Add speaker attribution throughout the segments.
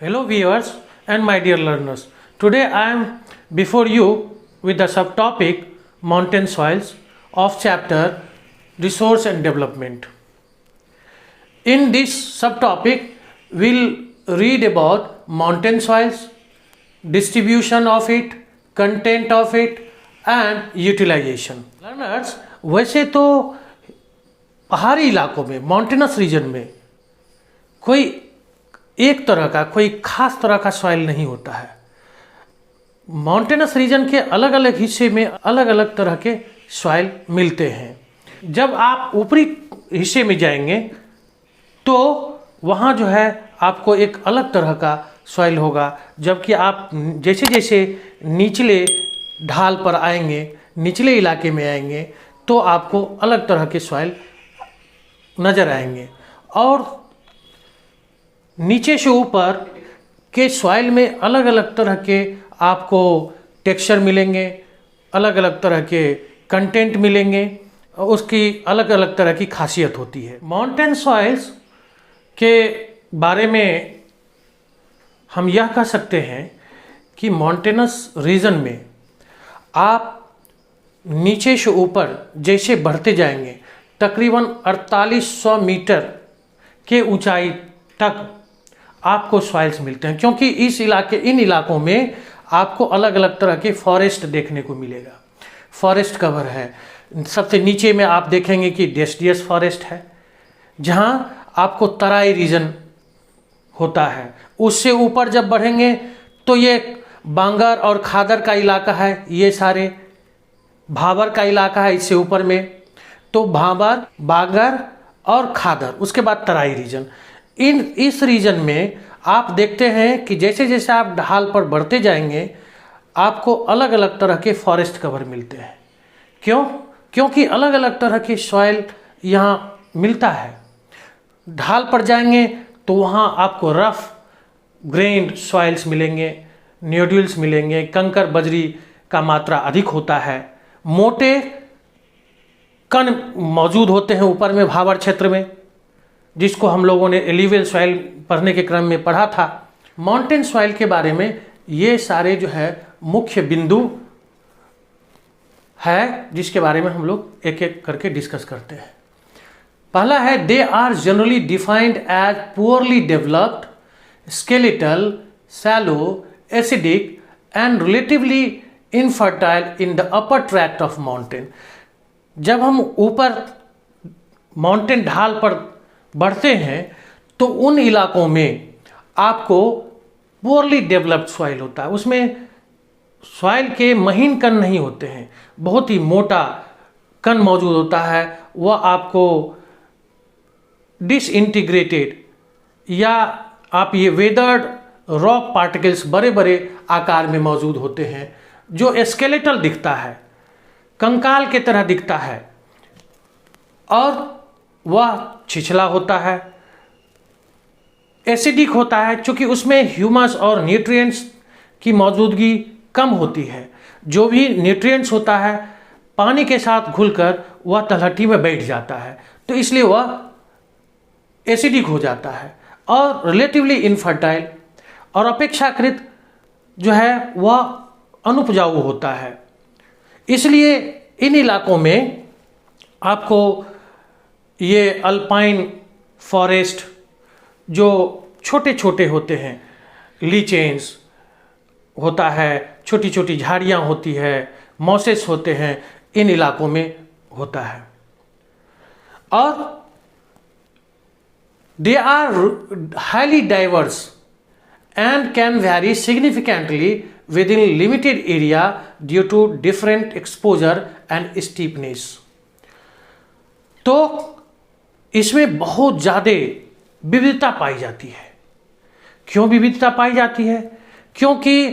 Speaker 1: Hello viewers and my dear learners. Today I am before you with the subtopic mountain soils of chapter resource and development. In this subtopic we'll read about mountain soils, distribution of it, content of it and utilization. Learners, वैसे तो पहाड़ी इलाकों में mountainous reason में कोई एक तरह का कोई खास तरह का सॉइल नहीं होता है। माउंटेनस रीजन के अलग अलग हिस्से में अलग अलग तरह के सॉइल मिलते हैं। जब आप ऊपरी हिस्से में जाएंगे तो वहाँ जो है आपको एक अलग तरह का सॉइल होगा, जबकि आप जैसे जैसे निचले ढाल पर आएंगे, निचले इलाके में आएंगे तो आपको अलग तरह के सॉइल नज़र आएंगे। और नीचे से ऊपर के सॉइल में अलग अलग तरह के आपको टेक्सचर मिलेंगे, अलग अलग तरह के कंटेंट मिलेंगे, उसकी अलग अलग तरह की खासियत होती है। माउंटेन सॉइल्स के बारे में हम यह कह सकते हैं कि माउंटेनस रीजन में आप नीचे से ऊपर जैसे बढ़ते जाएंगे तकरीबन 4800 मीटर के ऊंचाई तक आपको सॉइल्स मिलते हैं, क्योंकि इन इलाकों में आपको अलग अलग तरह के फॉरेस्ट देखने को मिलेगा। फॉरेस्ट कवर है। सबसे नीचे में आप देखेंगे कि डेसिडियस फॉरेस्ट है, जहां आपको तराई रीजन होता है। उससे ऊपर जब बढ़ेंगे तो ये बांगर और खादर का इलाका है, ये सारे भाबर का इलाका है। इससे ऊपर में तो भाबर, बांगर और खादर, उसके बाद तराई रीजन। इस रीजन में आप देखते हैं कि जैसे जैसे आप ढाल पर बढ़ते जाएंगे आपको अलग अलग तरह के फॉरेस्ट कवर मिलते हैं। क्योंकि अलग अलग तरह की सॉइल यहाँ मिलता है। ढाल पर जाएंगे तो वहाँ आपको रफ ग्रेन्ड सॉइल्स मिलेंगे, न्यूडल्स मिलेंगे, कंकर बजरी का मात्रा अधिक होता है, मोटे कण मौजूद होते हैं ऊपर में भाबर क्षेत्र में, जिसको हम लोगों ने एलिवियल सॉइल पढ़ने के क्रम में पढ़ा था। माउंटेन सॉइल के बारे में ये सारे जो है मुख्य बिंदु है, जिसके बारे में हम लोग एक एक करके डिस्कस करते हैं। पहला है, they are generally defined as poorly developed, skeletal, shallow, acidic and relatively infertile in the upper tract of mountain. जब हम ऊपर माउंटेन ढाल पर बढ़ते हैं तो उन इलाकों में आपको पुअरली डेवलप्ड सॉइल होता है। उसमें सॉइल के महीन कण नहीं होते हैं, बहुत ही मोटा कण मौजूद होता है। वह आपको डिसइंटीग्रेटेड या आप ये वेदर्ड रॉक पार्टिकल्स बड़े बड़े आकार में मौजूद होते हैं, जो स्केलेटल दिखता है, कंकाल की तरह दिखता है, और वह छिछला होता है, एसिडिक होता है, चूँकि उसमें ह्यूमस और न्यूट्रिएंट्स की मौजूदगी कम होती है। जो भी न्यूट्रिएंट्स होता है पानी के साथ घुलकर वह तलहटी में बैठ जाता है, तो इसलिए वह एसिडिक हो जाता है और रिलेटिवली इनफर्टाइल और अपेक्षाकृत जो है वह अनुपजाऊ होता है। इसलिए इन इलाकों में आपको ये अल्पाइन फॉरेस्ट जो छोटे छोटे होते हैं, लीचेंस होता है, छोटी छोटी झाड़ियाँ होती है, मॉसेस होते हैं, इन इलाकों में होता है। और they are highly diverse and can vary significantly within limited area due to different exposure and steepness। तो इसमें बहुत ज़्यादा विविधता पाई जाती है। क्यों विविधता पाई जाती है? क्योंकि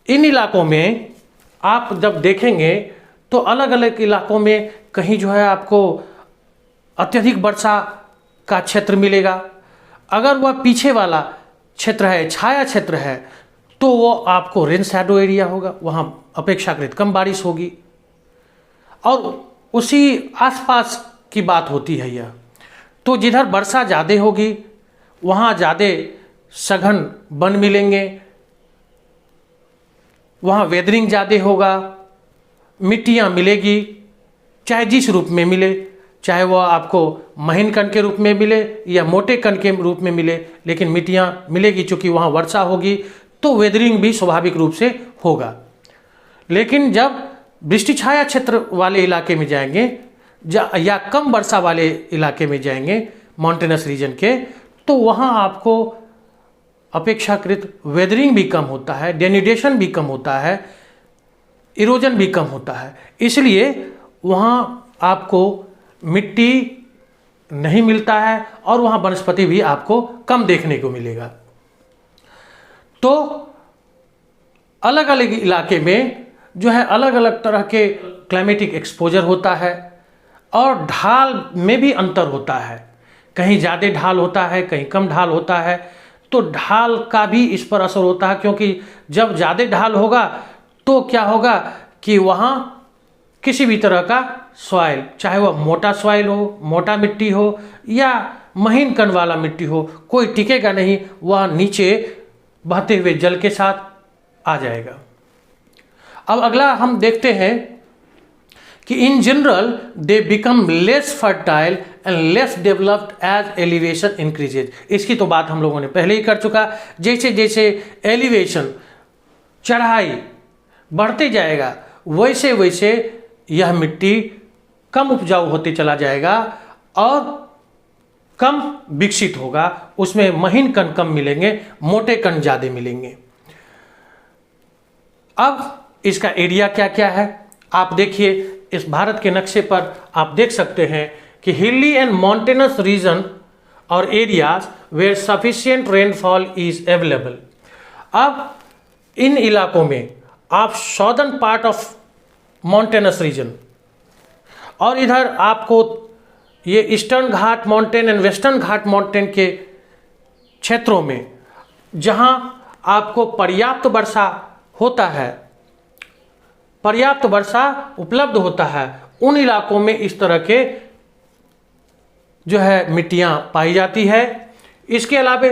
Speaker 1: इन इलाकों में आप जब देखेंगे तो अलग अलग इलाकों में कहीं जो है आपको अत्यधिक वर्षा का क्षेत्र मिलेगा। अगर वह पीछे वाला क्षेत्र है, छाया क्षेत्र है, तो वो आपको रेन शैडो एरिया होगा, वहाँ अपेक्षाकृत कम बारिश होगी। और उसी आसपास की बात होती है यह। तो जिधर वर्षा ज़्यादा होगी वहाँ ज़्यादा सघन वन मिलेंगे, वहाँ वेदरिंग ज़्यादा होगा, मिट्टियाँ मिलेगी, चाहे जिस रूप में मिले, चाहे वह आपको महीन कण के रूप में मिले या मोटे कण के रूप में मिले, लेकिन मिट्टियाँ मिलेगी। चूँकि वहाँ वर्षा होगी तो वेदरिंग भी स्वाभाविक रूप से होगा। लेकिन जब वृष्टि छाया क्षेत्र वाले इलाके में जाएंगे या कम वर्षा वाले इलाके में जाएंगे माउंटेनस रीजन के, तो वहाँ आपको अपेक्षाकृत वेदरिंग भी कम होता है, डेनिडेशन भी कम होता है, इरोजन भी कम होता है। इसलिए वहाँ आपको मिट्टी नहीं मिलता है और वहाँ वनस्पति भी आपको कम देखने को मिलेगा। तो अलग अलग इलाके में जो है अलग अलग तरह के क्लाइमेटिक एक्सपोजर होता है और ढाल में भी अंतर होता है। कहीं ज़्यादा ढाल होता है, कहीं कम ढाल होता है। तो ढाल का भी इस पर असर होता है, क्योंकि जब ज़्यादा ढाल होगा तो क्या होगा कि वहाँ किसी भी तरह का सॉइल, चाहे वह मोटा सॉइल हो, मोटा मिट्टी हो या महीन कण वाला मिट्टी हो, कोई टिकेगा नहीं, वह नीचे बहते हुए जल के साथ आ जाएगा। अब अगला हम देखते हैं कि in general they become less fertile and less developed as elevation increases. इसकी तो बात हम लोगों ने पहले ही कर चुका। जैसे जैसे एलिवेशन, चढ़ाई बढ़ते जाएगा, वैसे वैसे यह मिट्टी कम उपजाऊ होते चला जाएगा और कम विकसित होगा। उसमें महीन कण कम मिलेंगे, मोटे कण ज़्यादा मिलेंगे। अब इसका एरिया क्या क्या है आप देखिए। इस भारत के नक्शे पर आप देख सकते हैं कि हिली एंड माउंटेनस रीजन और areas where sufficient rainfall is available. अब इन इलाकों में आप southern part of mountainous region और इधर आपको ये eastern Ghat mountain and western Ghat mountain के क्षेत्रों में जहाँ आपको पर्याप्त वर्षा होता है, पर्याप्त वर्षा उपलब्ध होता है, उन इलाकों में इस तरह के जो है मिट्टियाँ पाई जाती है। इसके अलावा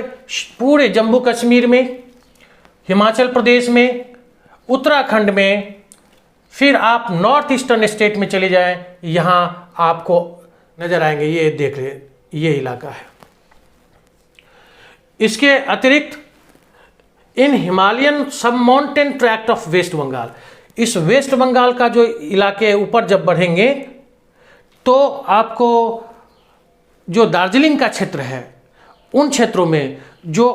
Speaker 1: पूरे जम्मू कश्मीर में, हिमाचल प्रदेश में, उत्तराखंड में, फिर आप नॉर्थ ईस्टर्न स्टेट में चले जाएं, यहाँ आपको नजर आएंगे। ये देख ले, ये इलाका है। इसके अतिरिक्त in Himalayan sub mountain tract of West Bengal, इस वेस्ट बंगाल का जो इलाके ऊपर जब बढ़ेंगे तो आपको जो दार्जिलिंग का क्षेत्र है, उन क्षेत्रों में जो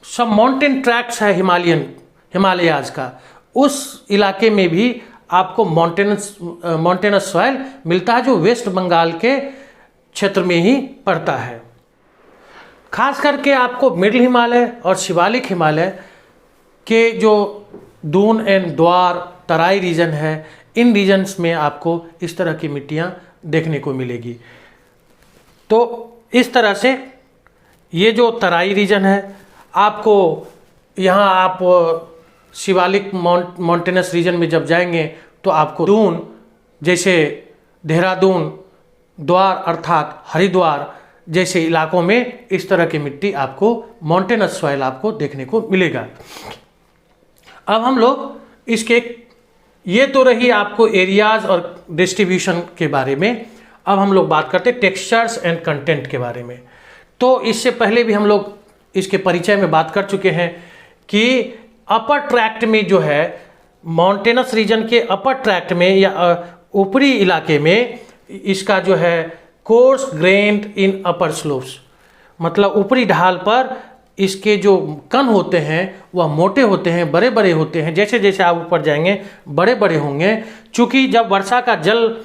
Speaker 1: सब माउंटेन ट्रैक्ट्स है हिमालयाज का, उस इलाके में भी आपको माउंटेनस सॉइल मिलता है, जो वेस्ट बंगाल के क्षेत्र में ही पड़ता है। खास करके आपको मिडिल हिमालय और शिवालिक हिमालय के जो दून एंड द्वार तराई रीजन है, इन रीजन्स में आपको इस तरह की मिट्टियाँ देखने को मिलेगी। तो इस तरह से ये जो तराई रीजन है, आपको यहाँ आप शिवालिक माउंटेनस रीजन में जब जाएंगे तो आपको दून, जैसे देहरादून, द्वार अर्थात हरिद्वार जैसे इलाकों में इस तरह की मिट्टी आपको, माउंटेनस सॉइल आपको देखने को मिलेगा। अब हम लोग इसके, ये तो रही आपको एरियाज और डिस्ट्रीब्यूशन के बारे में। अब हम लोग बात करते हैं टेक्सचर्स एंड कंटेंट के बारे में। तो इससे पहले भी हम लोग इसके परिचय में बात कर चुके हैं कि अपर ट्रैक्ट में जो है, माउंटेनस रीजन के अपर ट्रैक्ट में या ऊपरी इलाके में, इसका जो है कोर्स ग्रेन्ड इन अपर स्लोप्स, मतलब ऊपरी ढाल पर इसके जो कण होते हैं वह मोटे होते हैं, बड़े बड़े होते हैं। जैसे जैसे आप ऊपर जाएंगे बड़े बड़े होंगे, चूँकि जब वर्षा का जल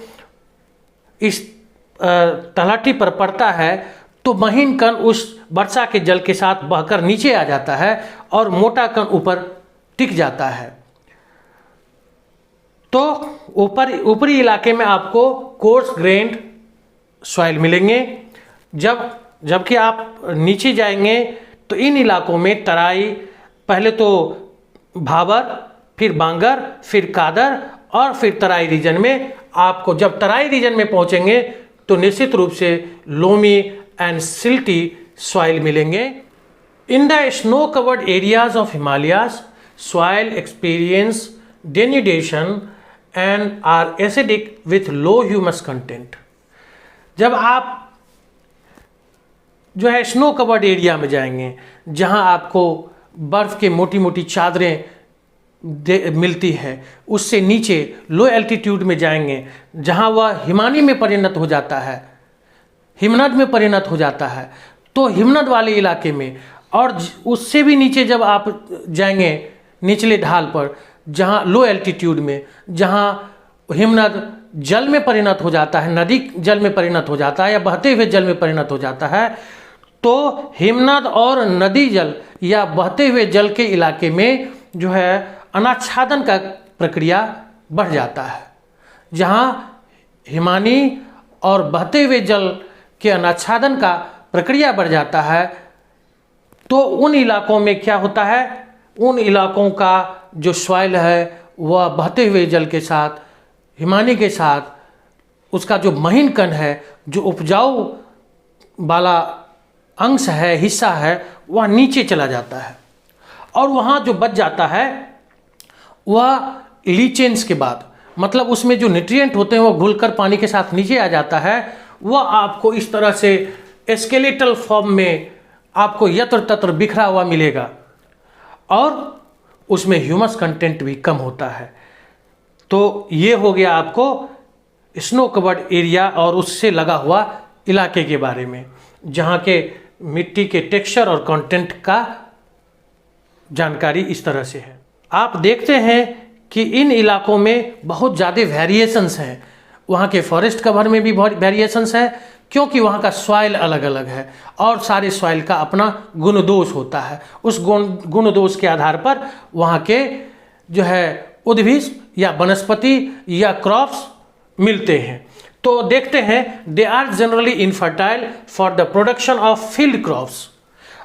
Speaker 1: इस तलहटी पर पड़ता है तो महीन कण उस वर्षा के जल के साथ बहकर नीचे आ जाता है और मोटा कण ऊपर टिक जाता है। तो ऊपरी इलाके में आपको कोर्स ग्रेन्ड सॉइल मिलेंगे। जबकि आप नीचे जाएंगे तो इन इलाकों में तराई, पहले तो भाबर, फिर बांगर, फिर कादर और फिर तराई रीजन में आपको, जब तराई रीजन में पहुंचेंगे तो निश्चित रूप से लोमी एंड सिल्टी सॉइल मिलेंगे। In the snow-covered areas of Himalayas, soil experience denudation and are acidic with low humus content. जब आप जो है स्नो कवर्ड एरिया में जाएंगे, जहां आपको बर्फ़ के मोटी मोटी चादरें मिलती है, उससे नीचे लो एल्टीट्यूड में जाएंगे, जहां वह हिमानी में परिणत हो जाता है, हिमनद में परिणत हो जाता है, तो हिमनद वाले इलाके में और उससे भी नीचे जब आप जाएंगे निचले ढाल पर, जहाँ लो एल्टीट्यूड में, जहाँ हिमनद जल में परिणत हो जाता है, नदी जल में परिणत हो जाता है या बहते हुए जल में परिणत हो जाता है, तो हिमनद और नदी जल या बहते हुए जल के इलाके में जो है अनाच्छादन का प्रक्रिया बढ़ जाता है। जहाँ हिमानी और बहते हुए जल के अनाच्छादन का प्रक्रिया बढ़ जाता है, तो उन इलाकों में क्या होता है, उन इलाकों का जो सॉइल है वह बहते हुए जल के साथ, हिमानी के साथ, उसका जो महीन कण है, जो उपजाऊ वाला अंश है, हिस्सा है, वह नीचे चला जाता है और वहाँ जो बच जाता है वह लीचेंस के बाद, मतलब उसमें जो न्यूट्रिएंट होते हैं वो घुलकर पानी के साथ नीचे आ जाता है। वह आपको इस तरह से स्केलेटल फॉर्म में आपको यत्र तत्र बिखरा हुआ मिलेगा और उसमें ह्यूमस कंटेंट भी कम होता है। तो ये हो गया आपको स्नो कवर्ड एरिया और उससे लगा हुआ इलाके के बारे में, जहाँ के मिट्टी के टेक्सचर और कंटेंट का जानकारी इस तरह से है। आप देखते हैं कि इन इलाकों में बहुत ज़्यादा वेरिएशंस हैं। वहाँ के फॉरेस्ट कवर में भी बहुत वेरिएशंस है, क्योंकि वहाँ का सॉइल अलग अलग है और सारे सॉइल का अपना गुण दोष होता है। उस गुण दोष के आधार पर वहाँ के जो है उद्भिद या वनस्पति या क्रॉप्स मिलते हैं। तो देखते हैं, they are generally infertile for the production of field crops.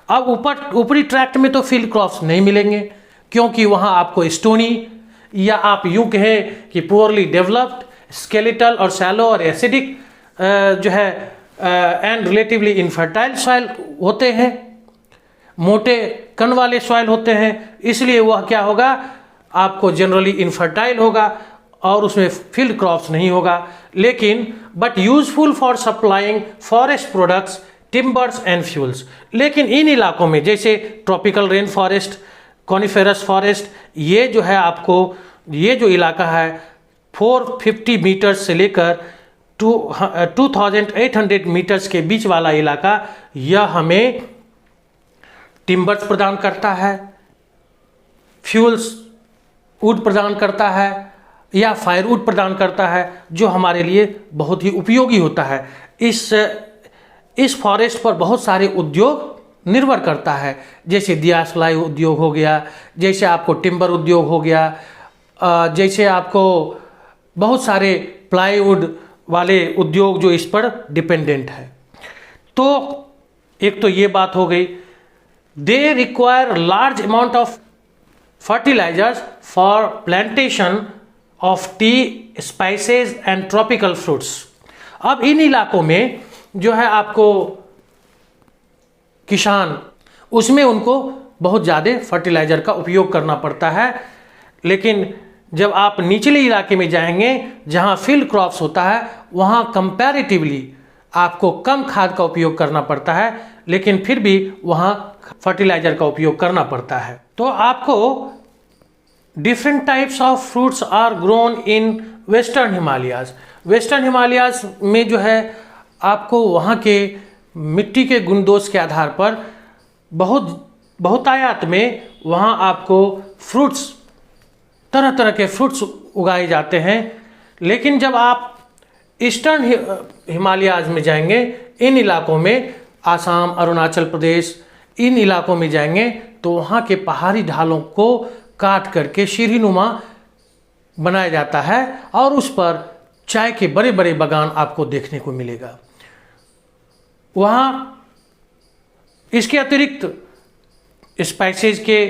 Speaker 1: अब ऊपरी ट्रैक्ट में तो फील्ड क्रॉप्स नहीं मिलेंगे, क्योंकि वहाँ आपको स्टोनी या आप यूँ कहें कि पुअरली डेवलप्ड, स्केलेटल और शैलो और एसिडिक जो है एंड रिलेटिवली इनफर्टाइल सॉइल होते हैं, मोटे कण वाले सॉइल होते हैं। इसलिए वह क्या होगा, आपको जनरली इनफर्टाइल होगा और उसमें फील्ड क्रॉप्स नहीं होगा, लेकिन but useful for supplying forest products, timbers and fuels. लेकिन इन इलाकों में जैसे tropical rain forest, coniferous forest, ये जो है आपको ये जो इलाका है 450 मीटर्स से लेकर 2800 मीटर्स के बीच वाला इलाका, यह हमें टिम्बर्स प्रदान करता है, फ्यूल्स वुड प्रदान करता है या फायरवुड प्रदान करता है, जो हमारे लिए बहुत ही उपयोगी होता है। इस फॉरेस्ट पर बहुत सारे उद्योग निर्भर करता है, जैसे दिया सलाई उद्योग हो गया, जैसे आपको टिम्बर उद्योग हो गया, जैसे आपको बहुत सारे प्लाईवुड वाले उद्योग जो इस पर डिपेंडेंट है। तो एक तो ये बात हो गई, they require large amount of fertilisers for plantation of tea, spices and tropical fruits. अब इन इलाकों में जो है आपको किसान, उसमें उनको बहुत ज़्यादा फर्टिलाइज़र का उपयोग करना पड़ता है। लेकिन जब आप निचले इलाके में जाएंगे जहाँ फील्ड क्रॉप्स होता है, वहाँ कंपैरेटिवली आपको कम खाद का उपयोग करना पड़ता है, लेकिन फिर भी वहाँ फर्टिलाइज़र का उपयोग करना पड़ता है। तो आपको different types of fruits are grown in western Himalayas. Western Himalayas में जो है आपको वहाँ के मिट्टी के गुणदोष के आधार पर बहुतायत में वहाँ आपको फ्रूट्स, तरह तरह के फ्रूट्स उगाए जाते हैं। लेकिन जब आप ईस्टर्न हिमालयाज में जाएंगे, इन इलाकों में आसाम, अरुणाचल प्रदेश, इन इलाकों में जाएंगे, तो वहाँ के पहाड़ी ढालों को काट करके सीढ़ीनुमा बनाया जाता है और उस पर चाय के बड़े बड़े बागान आपको देखने को मिलेगा। वहाँ इसके अतिरिक्त स्पाइसेस के,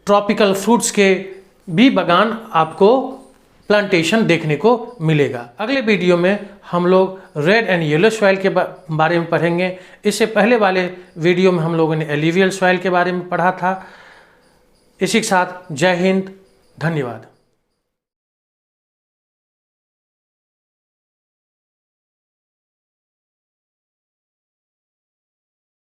Speaker 1: ट्रॉपिकल फ्रूट्स के भी बागान आपको प्लांटेशन देखने को मिलेगा। अगले वीडियो में हम लोग रेड एंड येलो सॉइल के बारे में पढ़ेंगे। इससे पहले वाले वीडियो में हम लोगों ने एल्यूवियल सॉइल के बारे में पढ़ा था। इसी के साथ जय हिंद, धन्यवाद।